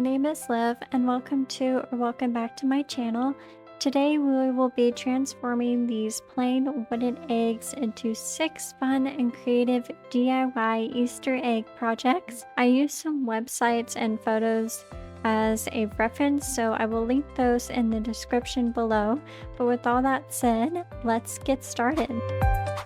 name is Liv and welcome back to my channel. Today we will be transforming these plain wooden eggs into 6 fun and creative DIY Easter egg projects. I used some websites and photos as a reference, so I will link those in the description below. But with all that said, let's get started.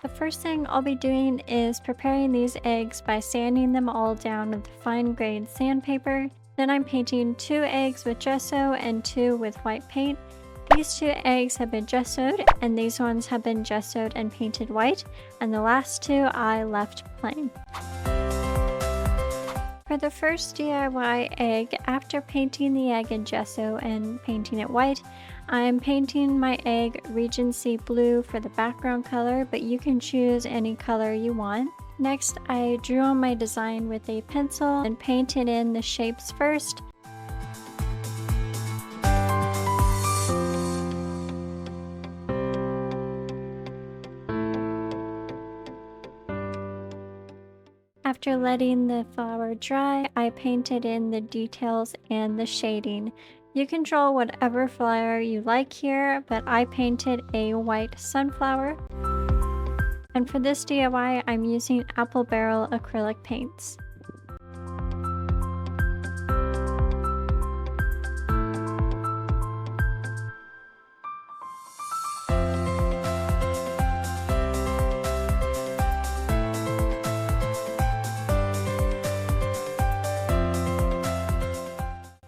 The first thing I'll be doing is preparing these eggs by sanding them all down with fine grade sandpaper. Then I'm painting 2 eggs with gesso and 2 with white paint. These 2 eggs have been gessoed and these ones have been gessoed and painted white, and the last 2 I left plain. For the first DIY egg, after painting the egg in gesso and painting it white, I'm painting my egg Regency blue for the background color, but you can choose any color you want. Next, I drew on my design with a pencil and painted in the shapes first. After letting the flower dry, I painted in the details and the shading. You can draw whatever flower you like here, but I painted a white sunflower. And for this DIY, I'm using apple barrel acrylic paints.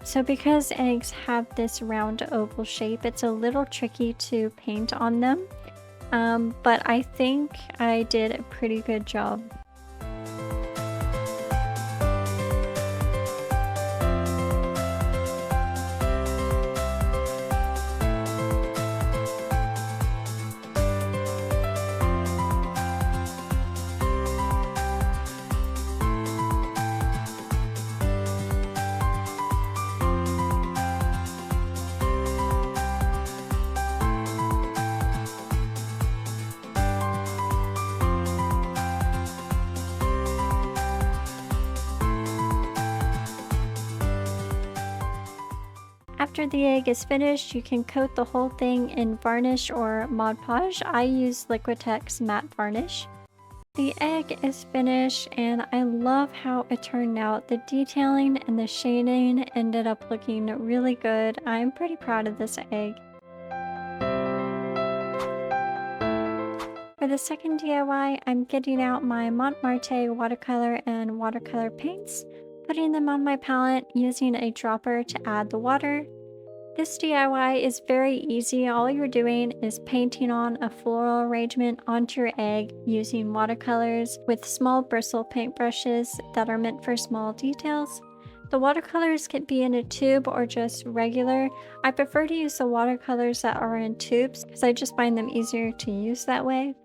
So because eggs have this round oval shape, it's a little tricky to paint on them, but I think I did a pretty good job. After the egg is finished, you can coat the whole thing in varnish or ModPodge. I use Liquitex matte varnish. The egg is finished and I love how it turned out. The detailing and the shading ended up looking really good. I'm pretty proud of this egg. For the second DIY, I'm getting out my Mont Marte watercolor and watercolor paints, putting them on my palette using a dropper to add the water. This DIY is very easy. All you're doing is painting on a floral arrangement onto your egg using watercolors with small bristle paintbrushes that are meant for small details. The watercolors can be in a tube or just regular. I prefer to use the watercolors that are in tubes because I just find them easier to use that way.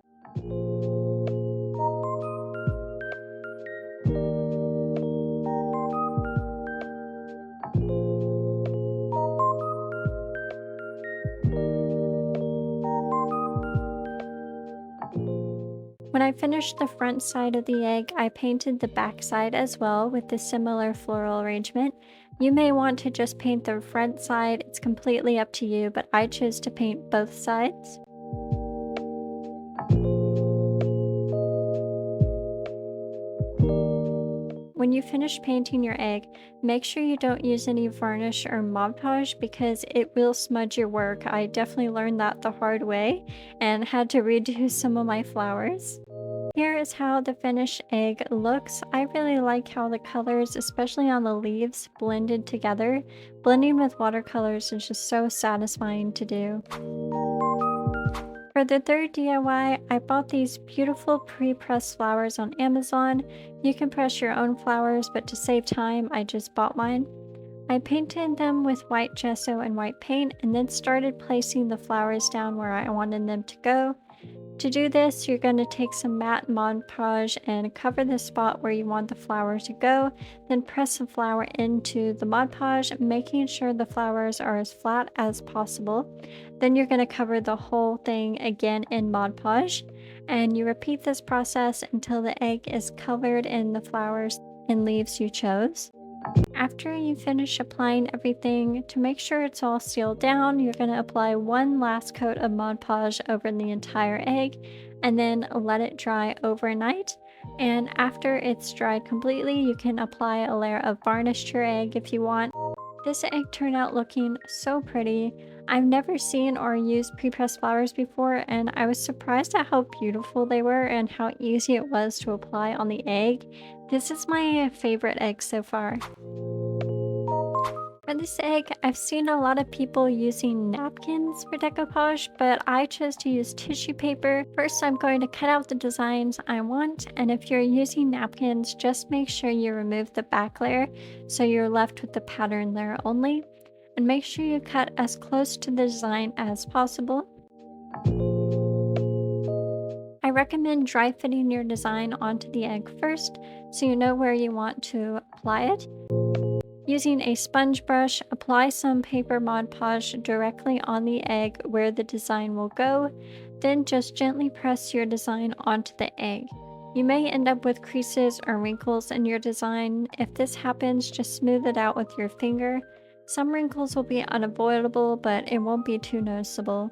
When I finished the front side of the egg, I painted the back side as well with a similar floral arrangement. You may want to just paint the front side, it's completely up to you, but I chose to paint both sides. When you finish painting your egg, make sure you don't use any varnish or ModPodge because it will smudge your work. I definitely learned that the hard way and had to redo some of my flowers. Here is how the finished egg looks. I really like how the colors, especially on the leaves, blended together. Blending with watercolors is just so satisfying to do. For the third DIY, I bought these beautiful pre-pressed flowers on Amazon. You can press your own flowers, but to save time, I just bought mine. I painted them with white gesso and white paint and then started placing the flowers down where I wanted them to go. To do this, you're going to take some matte Mod Podge and cover the spot where you want the flower to go, then press the flower into the Mod Podge, making sure the flowers are as flat as possible. Then you're going to cover the whole thing again in Mod Podge, and you repeat this process until the egg is covered in the flowers and leaves you chose. After you finish applying everything, to make sure it's all sealed down, you're going to apply one last coat of Mod Podge over the entire egg and then let it dry overnight. And after it's dried completely, you can apply a layer of varnish to your egg if you want. This egg turned out looking so pretty. I've never seen or used pre-pressed flowers before, and I was surprised at how beautiful they were and how easy it was to apply on the egg. This is my favorite egg so far. For this egg, I've seen a lot of people using napkins for decoupage, but I chose to use tissue paper. First, I'm going to cut out the designs I want, and if you're using napkins, just make sure you remove the back layer so you're left with the pattern layer only. And make sure you cut as close to the design as possible. I recommend dry fitting your design onto the egg first so you know where you want to apply it. Using a sponge brush, apply some paper Mod Podge directly on the egg where the design will go, then just gently press your design onto the egg. You may end up with creases or wrinkles in your design. If this happens, just smooth it out with your finger. Some wrinkles will be unavoidable, but it won't be too noticeable.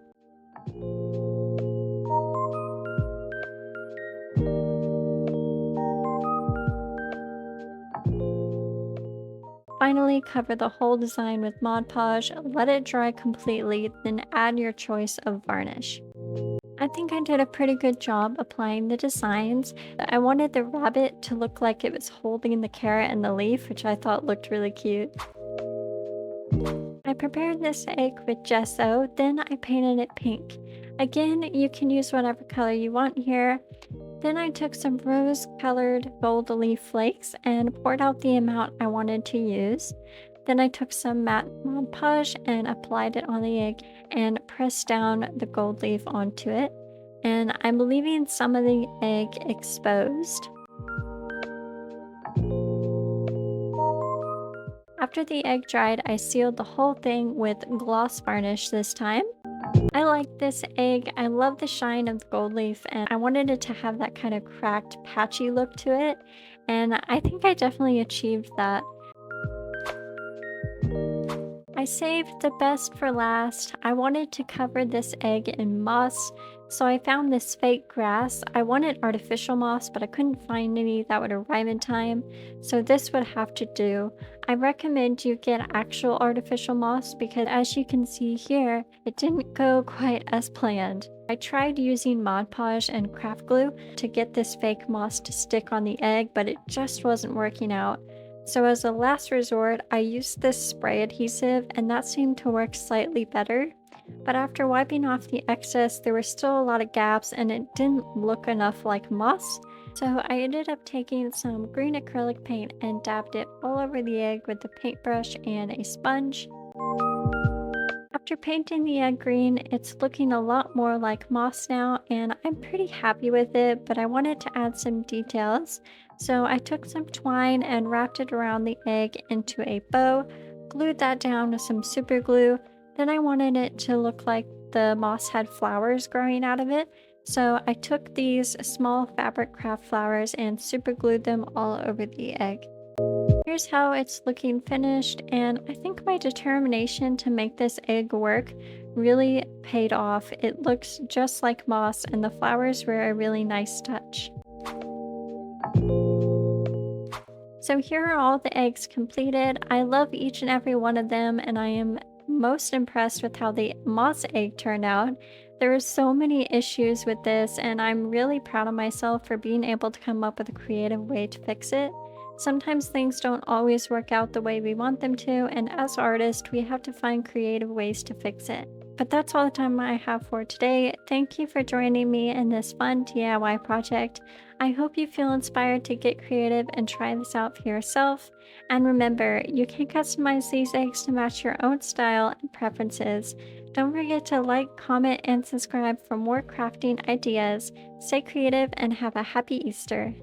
Finally, cover the whole design with Mod Podge, let it dry completely, then add your choice of varnish. I think I did a pretty good job applying the designs. I wanted the rabbit to look like it was holding the carrot and the leaf, which I thought looked really cute. I prepared this egg with gesso, then I painted it pink. Again, you can use whatever color you want here. Then I took some rose-colored gold leaf flakes and poured out the amount I wanted to use. Then I took some matte Mod Podge and applied it on the egg and pressed down the gold leaf onto it. And I'm leaving some of the egg exposed. After the egg dried, I sealed the whole thing with gloss varnish this time. I like this egg. I love the shine of the gold leaf, and I wanted it to have that kind of cracked, patchy look to it, and I think I definitely achieved that. I saved the best for last. I wanted to cover this egg in moss, so I found this fake grass. I wanted artificial moss, but I couldn't find any that would arrive in time, so this would have to do. I recommend you get actual artificial moss because, as you can see here, it didn't go quite as planned. I tried using Mod Podge and craft glue to get this fake moss to stick on the egg, but it just wasn't working out. So as a last resort, I used this spray adhesive, and that seemed to work slightly better. But after wiping off the excess, there were still a lot of gaps and it didn't look enough like moss. So I ended up taking some green acrylic paint and dabbed it all over the egg with a paintbrush and a sponge. After painting the egg green, it's looking a lot more like moss now, and I'm pretty happy with it, but I wanted to add some details. So I took some twine and wrapped it around the egg into a bow, glued that down with some super glue. Then I wanted it to look like the moss had flowers growing out of it. So I took these small fabric craft flowers and super glued them all over the egg. Here's how it's looking finished, and I think my determination to make this egg work really paid off. It looks just like moss, and the flowers were a really nice touch. So here are all the eggs completed. I love each and every one of them, and I am most impressed with how the moss egg turned out. There were so many issues with this, and I'm really proud of myself for being able to come up with a creative way to fix it. Sometimes things don't always work out the way we want them to, and as artists, we have to find creative ways to fix it. But that's all the time I have for today. Thank you for joining me in this fun DIY project. I hope you feel inspired to get creative and try this out for yourself. And remember, you can customize these eggs to match your own style and preferences. Don't forget to like, comment, and subscribe for more crafting ideas. Stay creative and have a happy Easter.